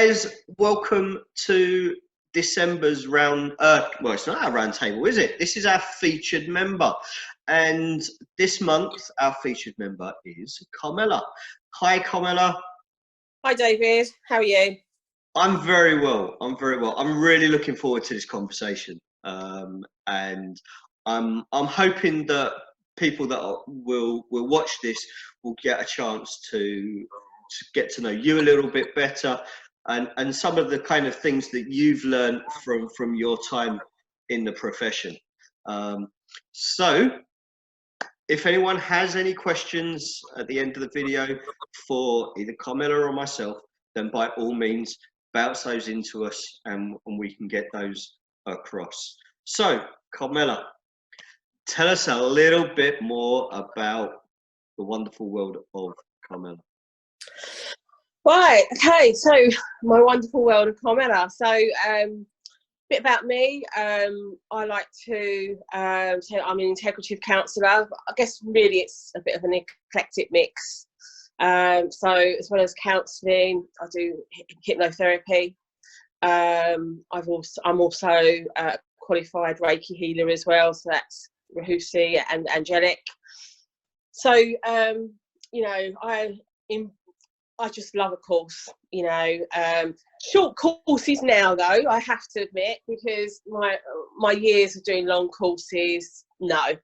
guys, welcome to December's round. Well, it's not our round table, is it? This is our featured member, and this month our featured member is Carmela. Hi, Carmela. Hi, David. How are you? I'm very well. I'm really looking forward to this conversation, and I'm hoping that people that will watch this will get a chance to get to know you a little bit better, and some of the kind of things that you've learned from your time in the profession. So if anyone has any questions at the end of the video for either Carmela or myself, then by all means bounce those into us, and we can get those across. So Carmela, tell us a little bit more about the wonderful world of Carmela. Right, okay, so my wonderful world of Carmela. So a bit about me. I like to say I'm an integrative counsellor. I guess really it's a bit of an eclectic mix. So as well as counselling, I do hypnotherapy. I'm also a qualified Reiki healer as well, so that's Rahusi and angelic. So you know, I just love a course, you know. Short courses now, though, I have to admit, because my years of doing long courses, no.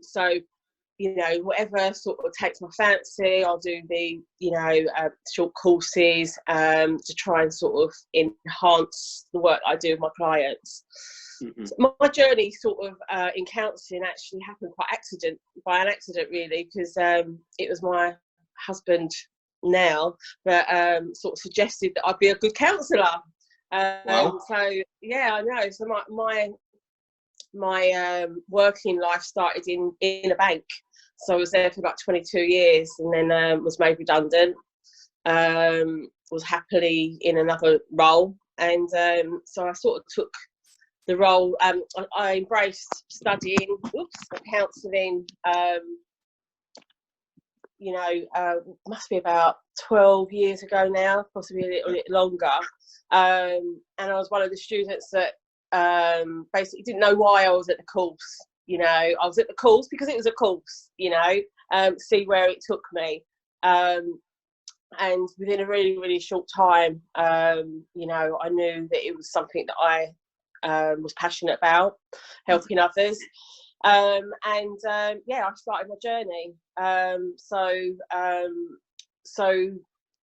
So, you know, whatever sort of takes my fancy, I'll do the, you know, short courses to try and sort of enhance the work I do with my clients. Mm-hmm. So my journey sort of in counselling actually happened by an accident really, because it was my husband now that sort of suggested that I'd be a good counsellor. Wow. So yeah, I know. So my working life started in a bank. So I was there for about 22 years, and then was made redundant. Was happily in another role, and so I sort of took the role. I embraced studying counselling. You know, must be about 12 years ago now, possibly a little bit longer. And I was one of the students that basically didn't know why I was at the course. You know, I was at the course because it was a course, you know, see where it took me. And within a really, really short time, you know, I knew that it was something that I was passionate about, helping others. Yeah, I started my journey. So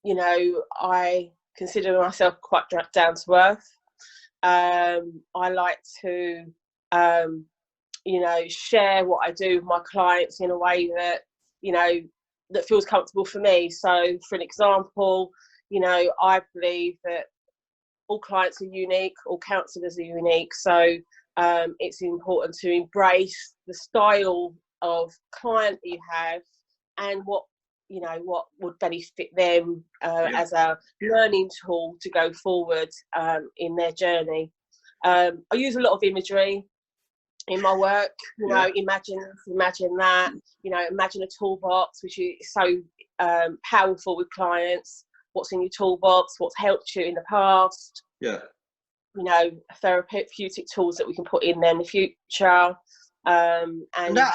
you know, I consider myself quite down to earth. I like to you know, share what I do with my clients in a way that, you know, that feels comfortable for me. So for an example, you know, I believe that all clients are unique, all counsellors are unique. So it's important to embrace the style of client that you have and what, you know, what would benefit them as a learning tool to go forward in their journey. I use a lot of imagery in my work, you know, imagine that, you know, imagine a toolbox, which is so powerful with clients. What's in your toolbox, what's helped you in the past, you know, therapeutic tools that we can put in there in the future. And that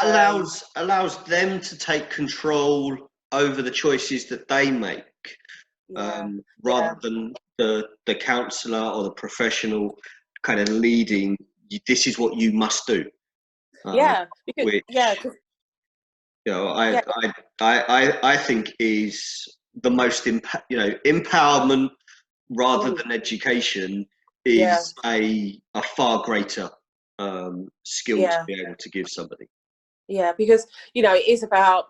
allows them to take control over the choices that they make, rather than the counsellor or the professional kind of leading, this is what you must do. Because, which, you know, I think is the most empowerment rather than education is a far greater skill to be able to give somebody. Yeah, because, you know, it is about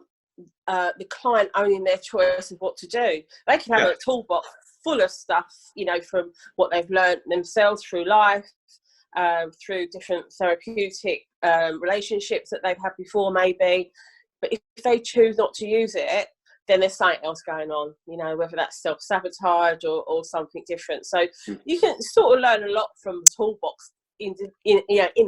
the client owning their choice of what to do. They can have a toolbox full of stuff, you know, from what they've learned themselves through life, through different therapeutic relationships that they've had before maybe. But if they choose not to use it, then there's something else going on, you know, whether that's self-sabotage or something different. So you can sort of learn a lot from the toolbox in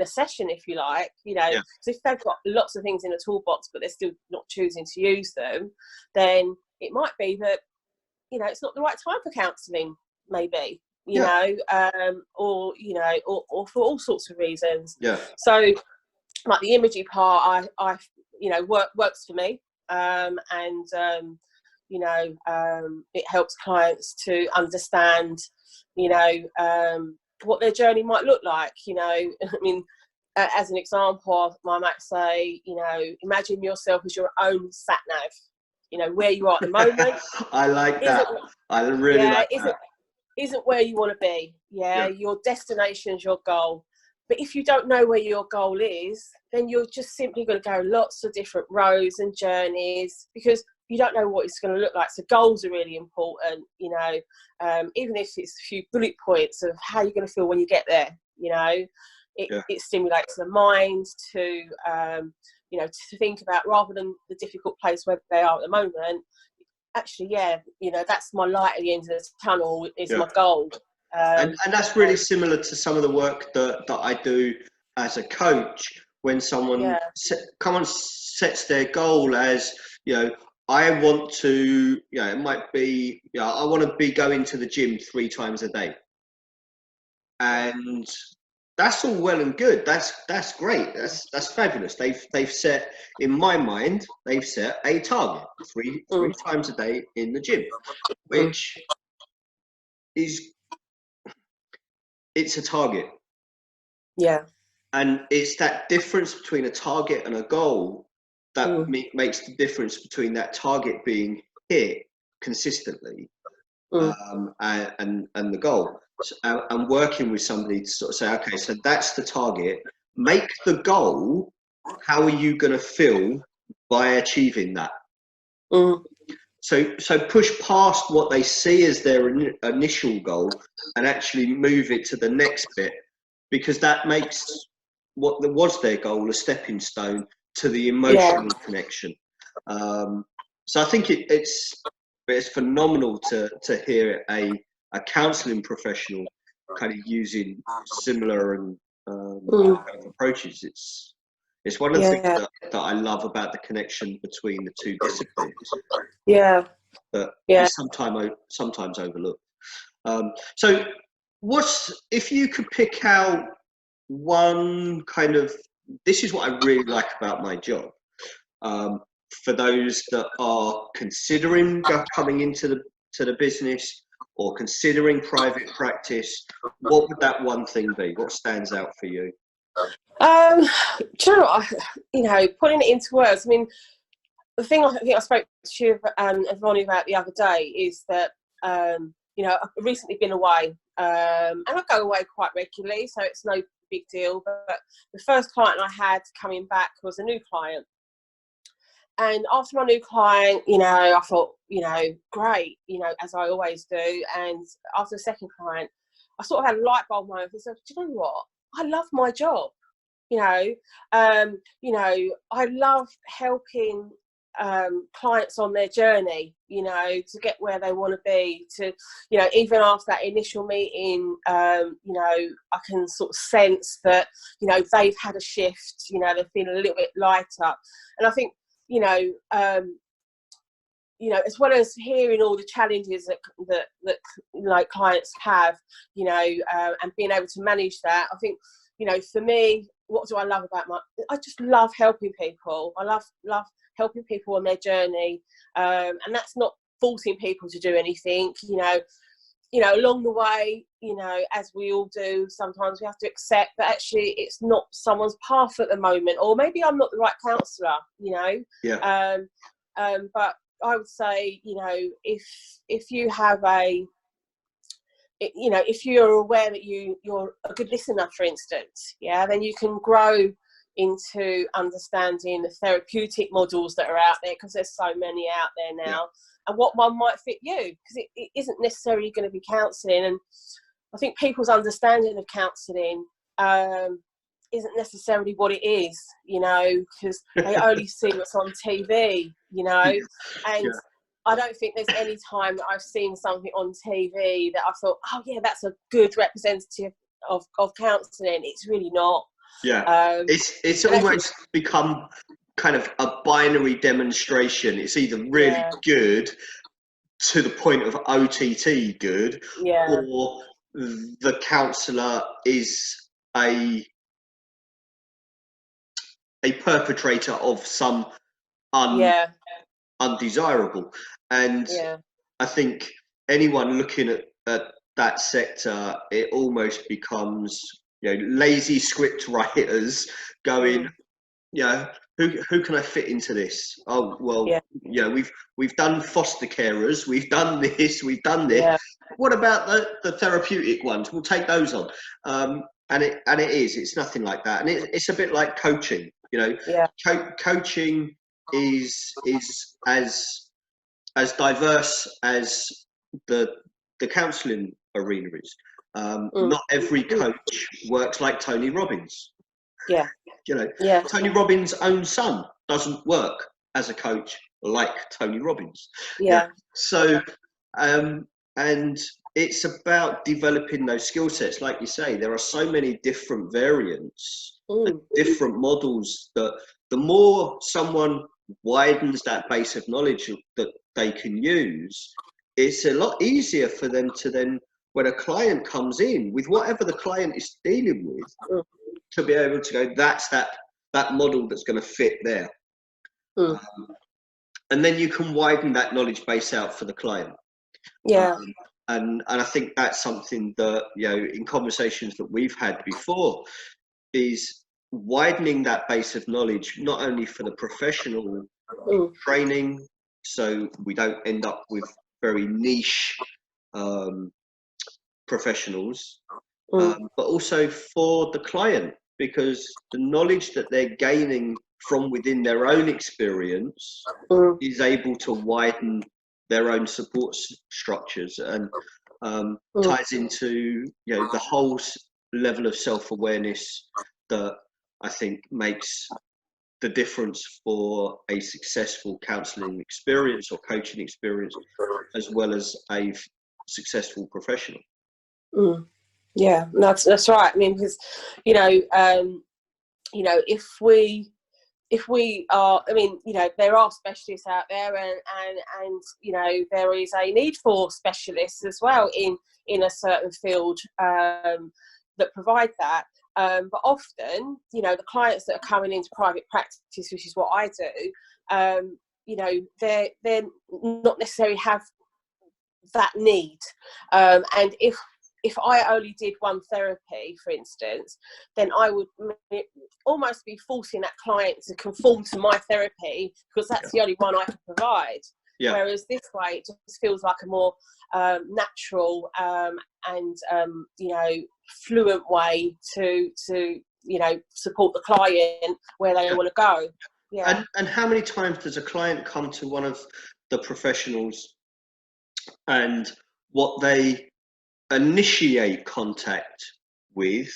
a session, if you like, you know. So if they've got lots of things in a toolbox but they're still not choosing to use them, then it might be that, you know, it's not the right time for counselling. maybe, Yeah. or or for all sorts of reasons. Yeah. So like the imagery part, I works for me, and it helps clients to understand, what their journey might look like. I mean, as an example, I might say, imagine yourself as your own sat nav. Where you are at the moment. I like that. I really like that. Isn't where you want to be. Yeah. Your destination is your goal. But if you don't know where your goal is, then you're just simply going to go lots of different roads and journeys, because you don't know what it's going to look like. So goals are really important, even if it's a few bullet points of how you're going to feel when you get there. It stimulates the mind to think about, rather than the difficult place where they are at the moment. Actually, that's my light at the end of the tunnel, is my goal. And that's really similar to some of the work that I do as a coach. When someone sets their goal as, I want to, it might be, I want to be going to the gym 3 times a day. And that's all well and good. That's great. That's fabulous. They've set, in my mind, they've set a target, three times a day in the gym, which is, it's a target. Yeah. And it's that difference between a target and a goal that makes the difference between that target being hit consistently and the goal. So, and working with somebody to sort of say, okay, so that's the target. Make the goal. How are you going to feel by achieving that? So push past what they see as their initial goal and actually move it to the next bit, because that makes what was their goal a stepping stone to the emotional connection. So I think it's phenomenal to hear a counselling professional kind of using similar and approaches. It's one of the things that I love about the connection between the two disciplines. That is sometimes overlooked. So if you could pick out one kind of, this is what I really like about my job, for those that are considering coming into the business or considering private practice, what would that one thing be? What stands out for you? Do you know what? Putting it into words, I mean, the thing I think I spoke to you and Ronnie about the other day is that, I've recently been away, and I go away quite regularly, so it's no big deal. But the first client I had coming back was a new client. And after my new client, I thought, great, as I always do. And after the second client, I sort of had a light bulb moment. I said, do you know what? I love my job. I love helping clients on their journey, to get where they want to be, to, even after that initial meeting, I can sort of sense that, they've had a shift, they've been a little bit lighter. And I think, as well as hearing all the challenges that clients have, and being able to manage that, I think, for me, what do I love about I just love helping people. I love helping people on their journey. And that's not forcing people to do anything, along the way, as we all do, sometimes we have to accept that actually it's not someone's path at the moment, or maybe I'm not the right counsellor, but I would say, if you have if you're aware that you're a good listener, for instance, then you can grow into understanding the therapeutic models that are out there, because there's so many out there now, and what one might fit you, because it isn't necessarily going to be counselling. And I think people's understanding of counselling isn't necessarily what it is, because they only see what's on TV, and I don't think there's any time that I've seen something on TV that I thought, oh yeah, that's a good representative of counselling. It's really not. It's almost become kind of a binary demonstration. It's either really good to the point of OTT good, Yeah. or the counsellor is a perpetrator of some Yeah. undesirable. And Yeah. I think anyone looking at that sector, it almost becomes, lazy script writers going, who can I fit into this? Oh, well, Yeah. we've done foster carers, we've done this, we've done this. Yeah. What about the therapeutic ones? We'll take those on. And it's nothing like that. And it's a bit like coaching. Yeah. Coaching is as diverse as the counselling arena is. Not every coach works like Tony Robbins. Yeah. Yeah. Tony Robbins' own son doesn't work as a coach like Tony Robbins. Yeah. So, and it's about developing those skill sets. Like you say, there are so many different variants, and different models, that the more someone widens that base of knowledge that they can use, it's a lot easier for them to then, when a client comes in with whatever the client is dealing with, to be able to go, that's that model that's going to fit there. And then you can widen that knowledge base out for the client. Yeah. And I think that's something that, in conversations that we've had before, is widening that base of knowledge, not only for the professional training, so we don't end up with very niche professionals, but also for the client, because the knowledge that they're gaining from within their own experience is able to widen their own support structures, and ties into the whole level of self-awareness that I think makes the difference for a successful counselling experience or coaching experience, as well as a successful professional. Yeah, that's right. I mean, because if we are, I mean, there are specialists out there, and there is a need for specialists as well in a certain field that provide that. But often, the clients that are coming into private practice, which is what I do, they're not necessarily have that need. And if I only did one therapy, for instance, then I would almost be forcing that client to conform to my therapy, because that's the only one I can provide. Whereas this way, it just feels like a more natural and fluent way to support the client where they want to go. And how many times does a client come to one of the professionals, and what they initiate contact with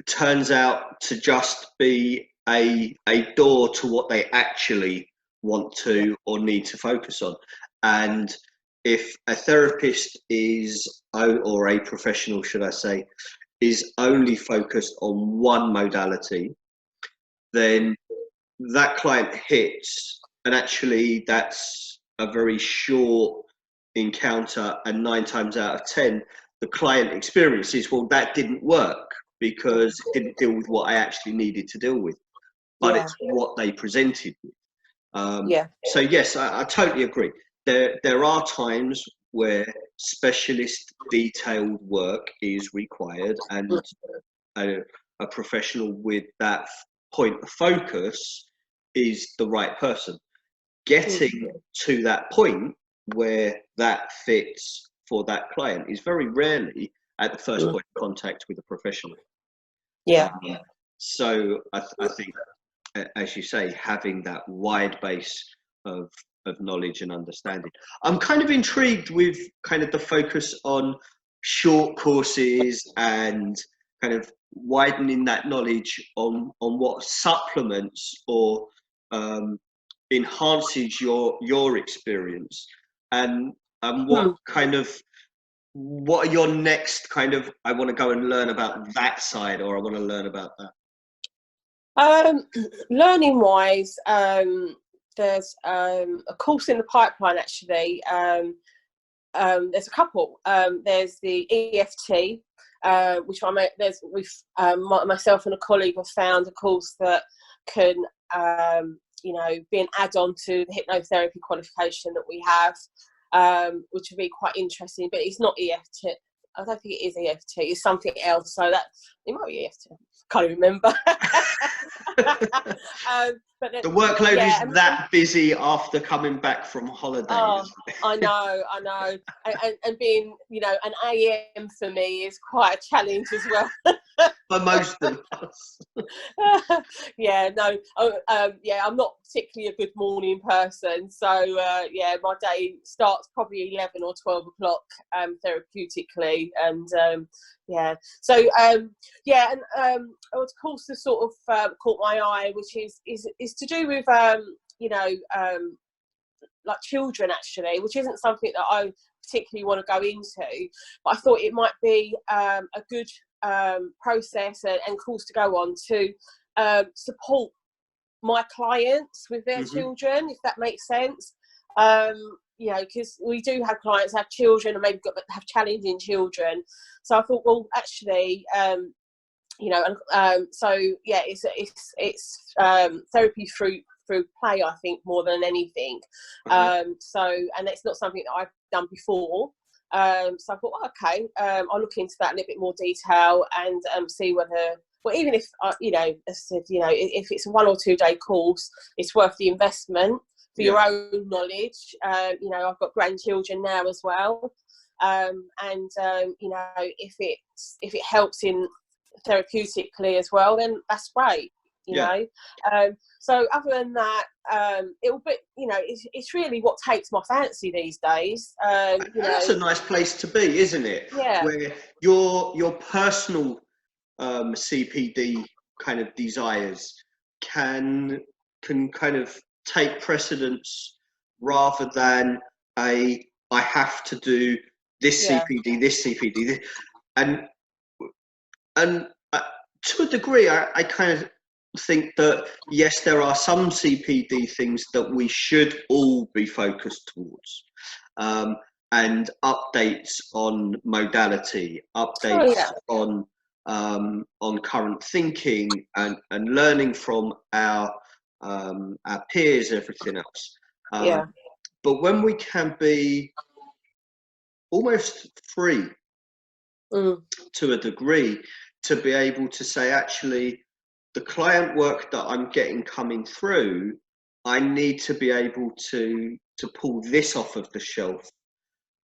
turns out to just be a door to what they actually want to or need to focus on? And if a therapist is, or a professional, should I say, is only focused on one modality, then that client hits, and actually that's a very short encounter, and 9 times out of 10 the client experiences, well, that didn't work because it didn't deal with what I actually needed to deal with, but it's what they presented with. So yes, I totally agree. There are times where specialist detailed work is required, and a professional with that point of focus is the right person. Getting to that point where that fits for that client is very rarely at the first point of contact with a professional. So I think, as you say, having that wide base of knowledge and understanding. I'm kind of intrigued with kind of the focus on short courses and kind of widening that knowledge on what supplements or enhances your experience, and what are your next kind of, I want to go and learn about that side, or I want to learn about that? Learning wise, there's a course in the pipeline actually. There's a couple. There's the EFT, which myself and a colleague have found a course that can be an add-on to the hypnotherapy qualification that we have, which would be quite interesting. But it's not EFT. I don't think it is EFT. It's something else. So that it might be EFT. Can't remember. But the workload is that busy after coming back from holiday. Oh, I know. And being, an AM for me is quite a challenge as well. For most of us. I'm not particularly a good morning person. So, my day starts probably 11 or 12 o'clock therapeutically. And, of course, the sort of caught my eye, which is to do with, like children actually, which isn't something that I particularly want to go into, but I thought it might be a good process and course to go on to support my clients with their children, if that makes sense. Because we do have clients have children and maybe have challenging children. So I thought, well, actually, it's therapy through play, I think, more than anything. And it's not something that I've done before. So I thought, okay, I'll look into that in a bit more detail and see whether, well, even if, as I said, if it's a 1 or 2 day course, it's worth the investment for your own knowledge. I've got grandchildren now as well. If it helps in therapeutically as well, then that's great. So other than that, it'll be, it's really what takes my fancy these days. That's a nice place to be, isn't it? Yeah. Where your personal CPD kind of desires can kind of take precedence rather than I have to do this CPD, this CPD, this, and to a degree, I kind of think that yes, there are some CPD things that we should all be focused towards, and updates on modality, updates on current thinking, and learning from our peers, everything else. But when we can be almost free to a degree, to be able to say, actually, the client work that I'm getting coming through, I need to be able to pull this off of the shelf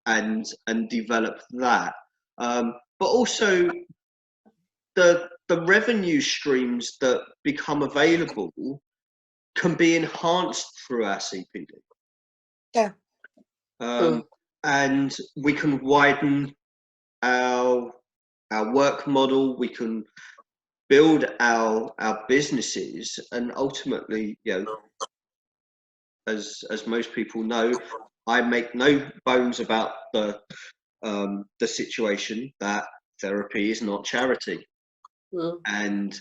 and develop that. But also the revenue streams that become available can be enhanced through our CPD. And we can widen our work model, we can build our businesses, and ultimately, as most people know, I make no bones about the situation that therapy is not charity, and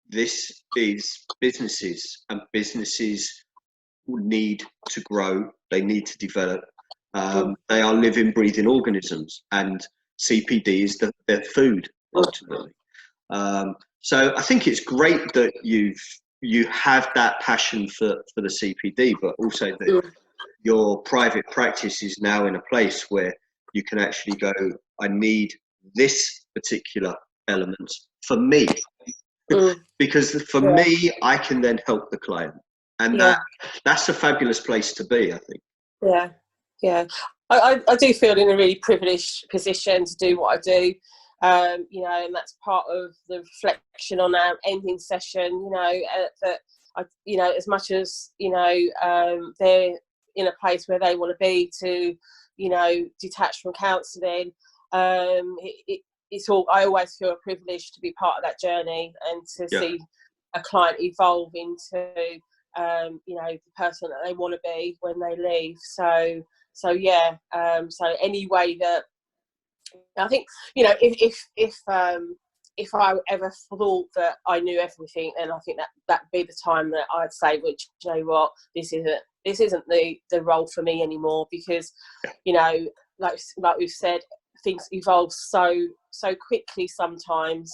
this is businesses, and businesses need to grow, they need to develop. They are living, breathing organisms, and CPD is their food ultimately. So I think it's great that you have that passion for the CPD, but also that your private practice is now in a place where you can actually go, I need this particular element for me, because for me, I can then help the client, and that's a fabulous place to be, I think. I do feel in a really privileged position to do what I do. And that's part of the reflection on our ending session, that as much as, they're in a place where they want to be to, detach from counselling, it's all, I always feel privileged to be part of that journey and to see a client evolve into, the person that they want to be when they leave. So any way that, I think, if I ever thought that I knew everything, then I think that'd be the time that I'd say, which, you know what, this isn't this isn't the role for me anymore, because, you know, like we've said, things evolve so quickly sometimes.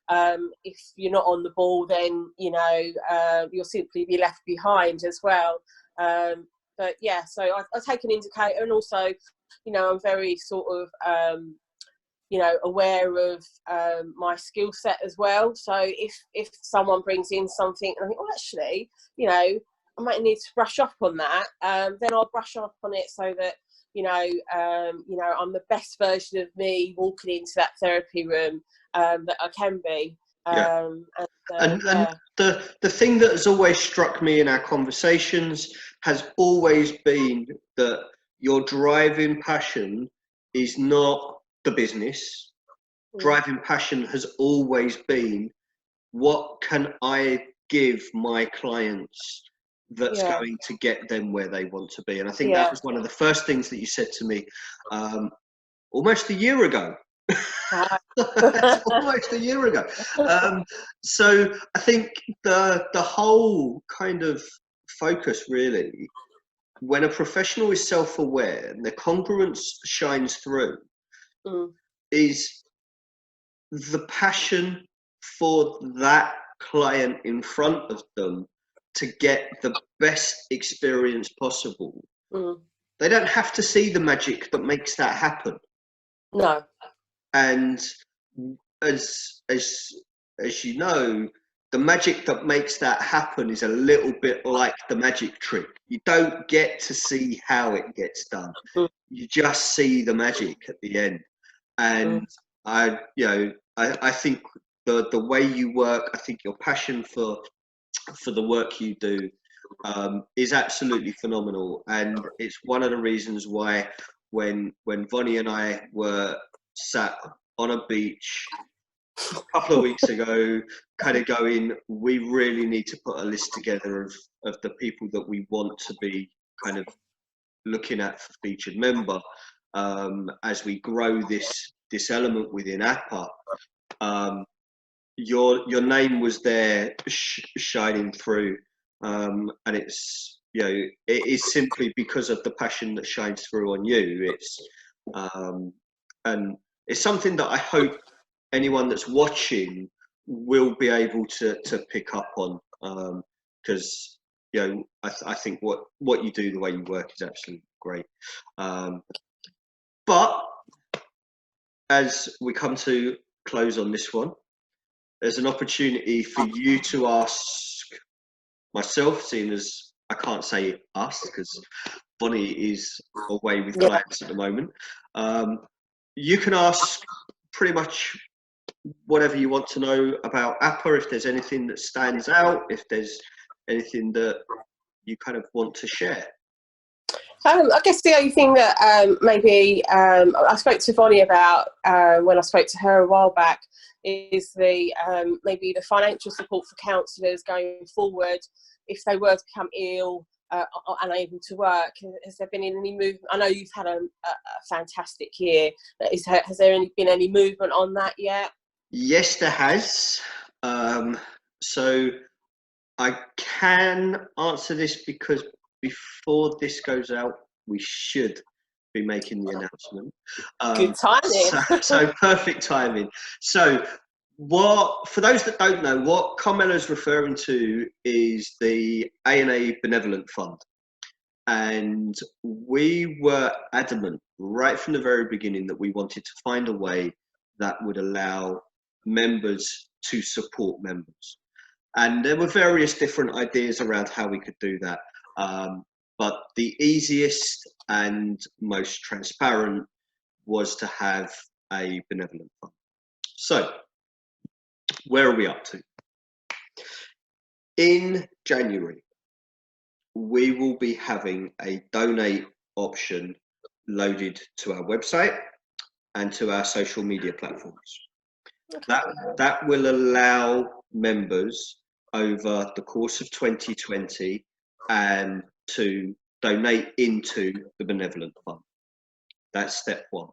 If you're not on the ball, then, you know, you'll simply be left behind as well. But yeah, so I take an indicator, and also, you know, I'm very sort of, you know, aware of my skill set as well. So if someone brings in something and I think, oh, actually, you know, I might need to brush up on that, then I'll brush up on it so that, you know, I'm the best version of me walking into that therapy room that I can be. And the thing that has always struck me in our conversations has always been that your driving passion is not the business. Driving passion has always been, what can I give my clients that's going to get them where they want to be? And I think that was one of the first things that you said to me almost a year ago. Almost a year ago. So I think the whole kind of focus, really, when a professional is self-aware and the congruence shines through, is the passion for that client in front of them to get the best experience possible. They don't have to see the magic that makes that happen. No. And as you know, the magic that makes that happen is a little bit like the magic trick. You don't get to see how it gets done. You just see the magic at the end. And I think the way you work, I think your passion for the work you do is absolutely phenomenal. And it's one of the reasons why when Vonnie and I were sat on a beach a couple of weeks ago, kind of going, we really need to put a list together of the people that we want to be kind of looking at for featured member as we grow this element within APA. Your name was there shining through, and it's, you know, it is simply because of the passion that shines through on you. It's and it's something that I hope anyone that's watching will be able to pick up on, because you know, I think what you do, the way you work, is absolutely great. But as we come to close on this one, there's an opportunity for you to ask myself, seeing as I can't say us because Vonnie is away with clients at the moment. You can ask pretty much whatever you want to know about APA, if there's anything that stands out, if there's anything that you kind of want to share. I guess the only thing that maybe I spoke to Vonnie about when I spoke to her a while back is the maybe the financial support for counsellors going forward if they were to become ill or unable to work. Has there been any movement? I know you've had a fantastic year. Has there been any movement on that yet? Yes, there has. So I can answer this because before this goes out, we should be making the announcement. Good timing. So perfect timing. So for those that don't know, what Carmela is referring to is the A&A Benevolent Fund. And we were adamant right from the very beginning that we wanted to find a way that would allow members to support members. And there were various different ideas around how we could do that. But the easiest and most transparent was to have a benevolent fund. So, where are we up to? In January, we will be having a donate option loaded to our website and to our social media platforms. Okay. That will allow members over the course of 2020 and to donate into the benevolent fund. That's step one.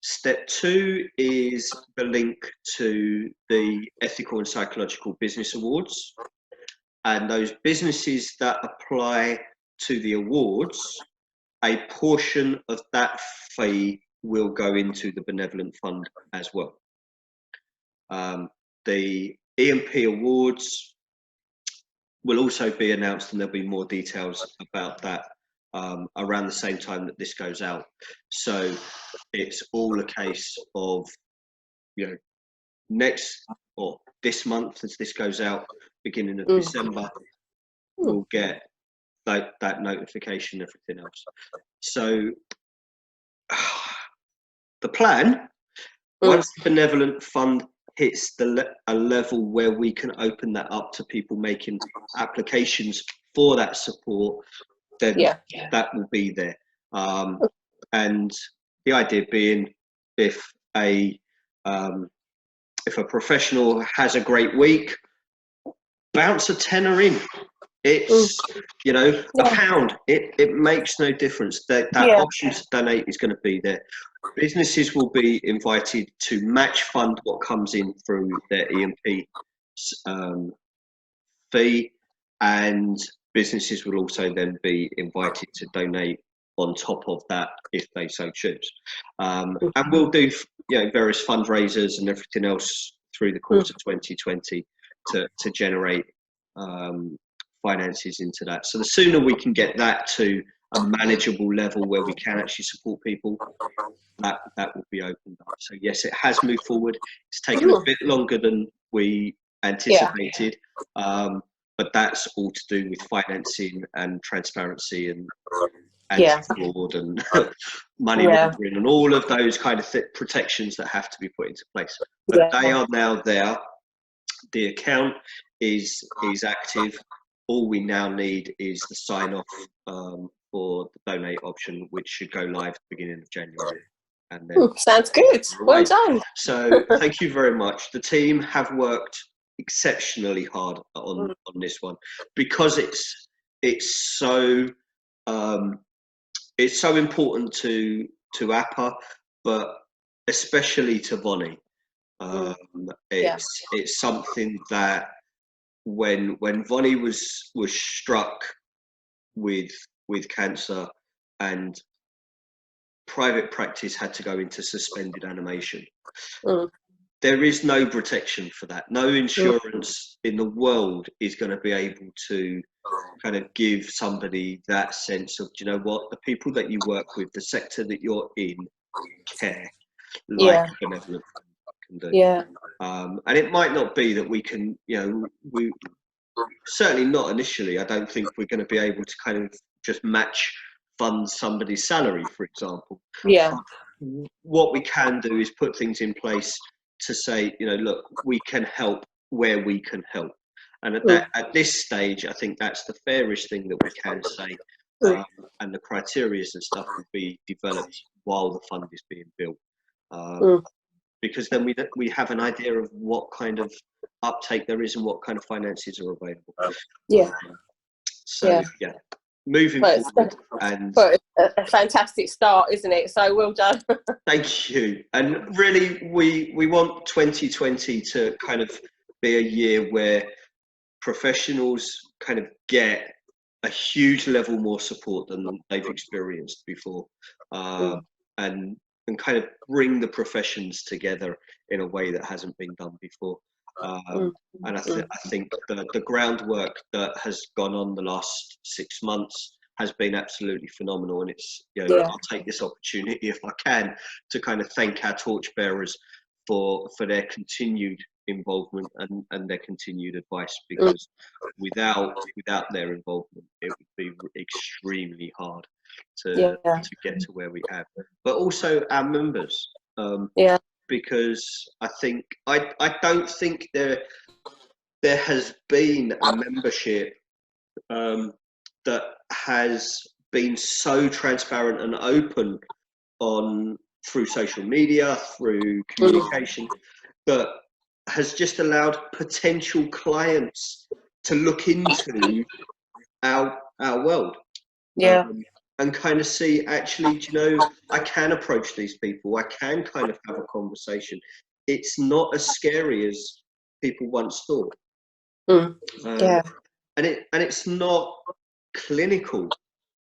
Step two is the link to the Ethical and Psychological Business Awards. And those businesses that apply to the awards, a portion of that fee will go into the benevolent fund as well. The EMP awards will also be announced, and there'll be more details about that around the same time that this goes out. So it's all a case of, you know, next or this month, as this goes out, beginning of December, we'll get that notification and everything else. So the plan, once the benevolent fund hits a level where we can open that up to people making applications for that support, then that will be there. And the idea being, if a professional has a great week, bounce a tenner in. It's, you know, a pound. It makes no difference. That option to donate is going to be there. Businesses will be invited to match fund what comes in through their EMP fee, and businesses will also then be invited to donate on top of that if they so choose. And we'll do, you know, various fundraisers and everything else through the course of 2020 to generate finances into that. So the sooner we can get that to a manageable level where we can actually support people, that will be opened up. So yes, it has moved forward. It's taken a bit longer than we anticipated, but that's all to do with financing and transparency and anti-fraud and money laundering and all of those kind of protections that have to be put into place. But they are now there. The account is active. All we now need is the sign off for the donate option, which should go live at the beginning of January. And then sounds good. Well done. So thank you very much. The team have worked exceptionally hard on this one, because it's so important to APA, but especially to Vonnie. It's something that when Vonnie was struck with cancer and private practice had to go into suspended animation, there is no protection for that. No insurance in the world is going to be able to kind of give somebody that sense of, do you know what, the people that you work with, the sector that you're in, care like a benevolent can do. And it might not be that we can, you know, we certainly not initially. I don't think we're going to be able to kind of just match fund somebody's salary, for example. What we can do is put things in place to say, you know, look, we can help where we can help. And at this stage, I think that's the fairest thing that we can say. And the criteria and stuff will be developed while the fund is being built. Because then we have an idea of what kind of uptake there is and what kind of finances are available. Moving forward. But a fantastic start, isn't it? So well done. Thank you. And really, we want 2020 to kind of be a year where professionals kind of get a huge level more support than they've experienced before, and kind of bring the professions together in a way that hasn't been done before. And I think the groundwork that has gone on the last 6 months has been absolutely phenomenal. And it's, you know, I'll take this opportunity, if I can, to kind of thank our torchbearers for their continued involvement and their continued advice, because without their involvement, it would be extremely hard to get to where we have. But also our members, because I don't think there has been a membership that has been so transparent and open through social media, through communication, that has just allowed potential clients to look into our world. And kind of see, actually, do you know, I can approach these people. I can kind of have a conversation. It's not as scary as people once thought. And it's not clinical.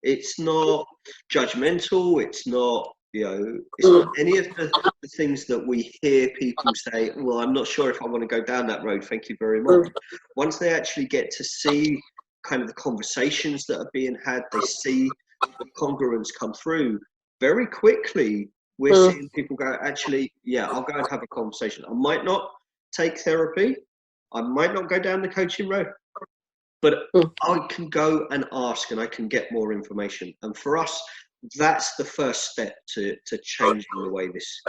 It's not judgmental. It's not, you know, it's not any of the things that we hear people say, well, I'm not sure if I want to go down that road. Thank you very much. Once they actually get to see kind of the conversations that are being had, they see the congruence come through very quickly. We're seeing people go, actually, yeah, I'll go and have a conversation. I might not take therapy. I might not go down the coaching road, but I can go and ask and I can get more information. And for us, that's the first step to changing the way this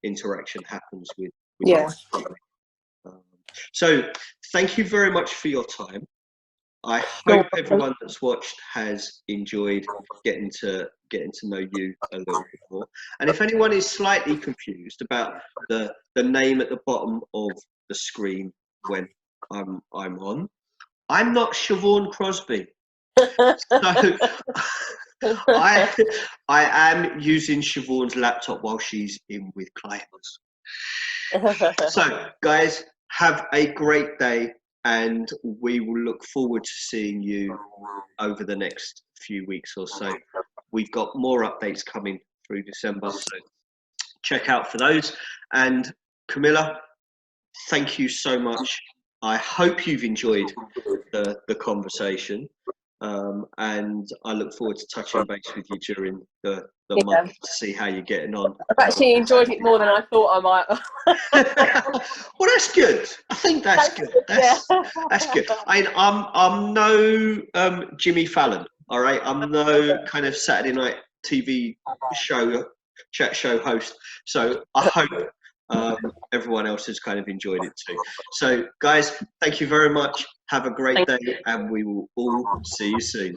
interaction happens with so thank you very much for your time. I hope everyone that's watched has enjoyed getting to know you a little bit more. And if anyone is slightly confused about the name at the bottom of the screen when I'm on, I'm not Siobhan Crosby. So I am using Siobhan's laptop while she's in with clients. So guys, have a great day, and we will look forward to seeing you over the next few weeks or so. We've got more updates coming through December, so check out for those. And Carmela, thank you so much. I hope you've enjoyed the conversation, and I look forward to touching base with you during the month to see how you're getting on. I've actually enjoyed it more than I thought I might. Well, that's good. I think that's good. That's good. I'm no Jimmy Fallon. All right, I'm no kind of Saturday night TV chat show host. So I hope everyone else has kind of enjoyed it too. So guys, thank you very much. Have a great day, and we will all see you soon.